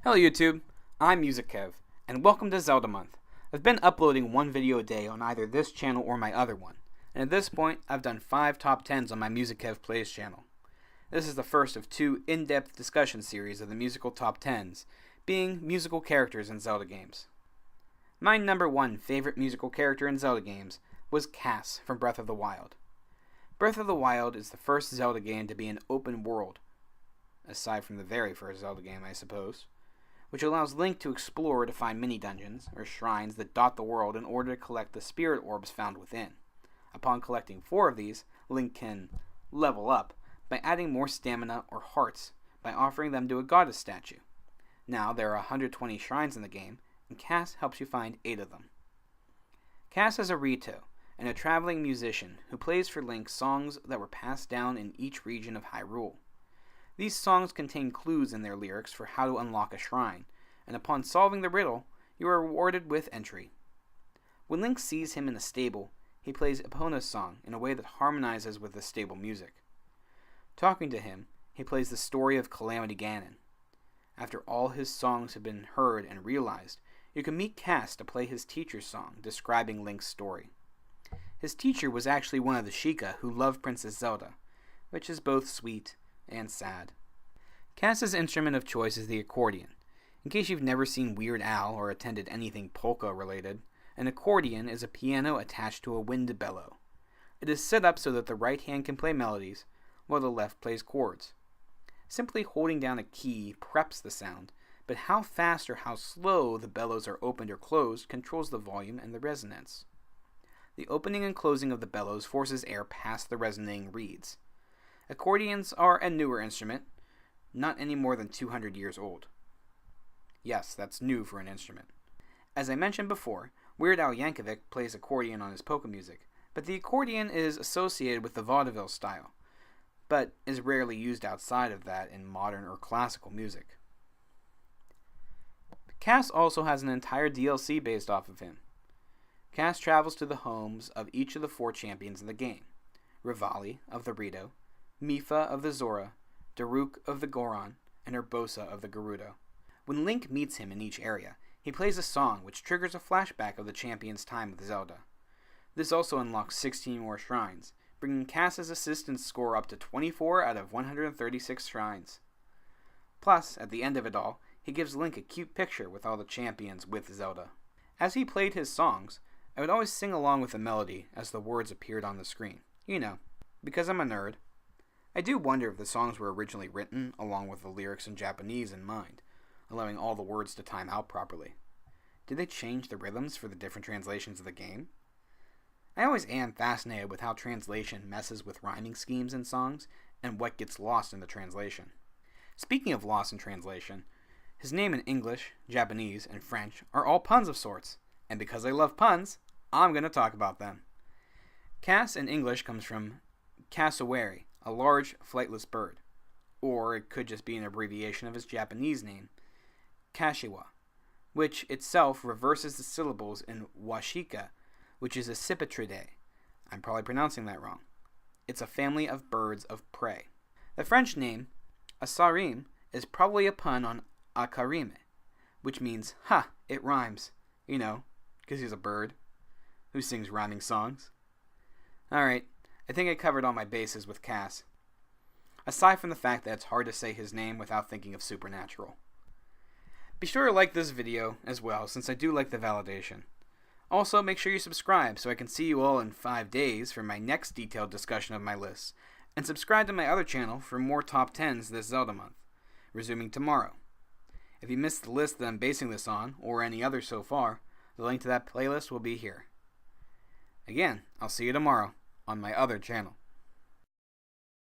Hello YouTube, I'm Musikev, and welcome to Zelda Month. I've been uploading one video a day on either this channel or my other one, and at this point I've done 5 top 10s on my Musikev Plays channel. This is the first of 2 in-depth discussion series of the musical top 10s, being musical characters in Zelda games. My number 1 favorite musical character in Zelda games was Kass from Breath of the Wild. Breath of the Wild is the first Zelda game to be an open world, aside from the very first Zelda game I suppose, which allows Link to explore to find mini-dungeons, or shrines that dot the world in order to collect the spirit orbs found within. Upon collecting 4 of these, Link can level up by adding more stamina or hearts by offering them to a goddess statue. Now there are 120 shrines in the game, and Kass helps you find 8 of them. Kass is a Rito, and a traveling musician who plays for Link songs that were passed down in each region of Hyrule. These songs contain clues in their lyrics for how to unlock a shrine, and upon solving the riddle, you are rewarded with entry. When Link sees him in a stable, he plays Epona's song in a way that harmonizes with the stable music. Talking to him, he plays the story of Calamity Ganon. After all his songs have been heard and realized, you can meet Kass to play his teacher's song describing Link's story. His teacher was actually one of the Sheikah who loved Princess Zelda, which is both sweet and sad. Kass's instrument of choice is the accordion. In case you've never seen Weird Al or attended anything polka related, an accordion is a piano attached to a wind bellow. It is set up so that the right hand can play melodies, while the left plays chords. Simply holding down a key preps the sound, but how fast or how slow the bellows are opened or closed controls the volume and the resonance. The opening and closing of the bellows forces air past the resonating reeds. Accordions are a newer instrument, not any more than 200 years old. Yes, that's new for an instrument. As I mentioned before, Weird Al Yankovic plays accordion on his polka music, but the accordion is associated with the vaudeville style, but is rarely used outside of that in modern or classical music. Kass also has an entire DLC based off of him. Kass travels to the homes of each of the 4 champions in the game: Rivali of the Rito, Mipha of the Zora, Daruk of the Goron, and Urbosa of the Gerudo. When Link meets him in each area, he plays a song which triggers a flashback of the champion's time with Zelda. This also unlocks 16 more shrines, bringing Kass's assistance score up to 24 out of 136 shrines. Plus, at the end of it all, he gives Link a cute picture with all the champions with Zelda. As he played his songs, I would always sing along with the melody as the words appeared on the screen. You know, because I'm a nerd. I do wonder if the songs were originally written along with the lyrics in Japanese in mind, allowing all the words to time out properly. Did they change the rhythms for the different translations of the game? I always am fascinated with how translation messes with rhyming schemes in songs and what gets lost in the translation. Speaking of lost in translation, his name in English, Japanese, and French are all puns of sorts, and because I love puns, I'm going to talk about them. Kass in English comes from cassowary, a large, flightless bird. Or it could just be an abbreviation of his Japanese name, Kashiwa, which itself reverses the syllables in Washika, which is a Cipitridae. I'm probably pronouncing that wrong. It's a family of birds of prey. The French name, Asarim, is probably a pun on Akarime, which means, ha, it rhymes. You know, because he's a bird who sings rhyming songs. Alright, I think I covered all my bases with Kass, aside from the fact that it's hard to say his name without thinking of Supernatural. Be sure to like this video as well, since I do like the validation. Also, make sure you subscribe so I can see you all in 5 days for my next detailed discussion of my lists, and subscribe to my other channel for more top 10s this Zelda month, resuming tomorrow. If you missed the list that I'm basing this on, or any other so far, the link to that playlist will be here. Again, I'll see you tomorrow on my other channel.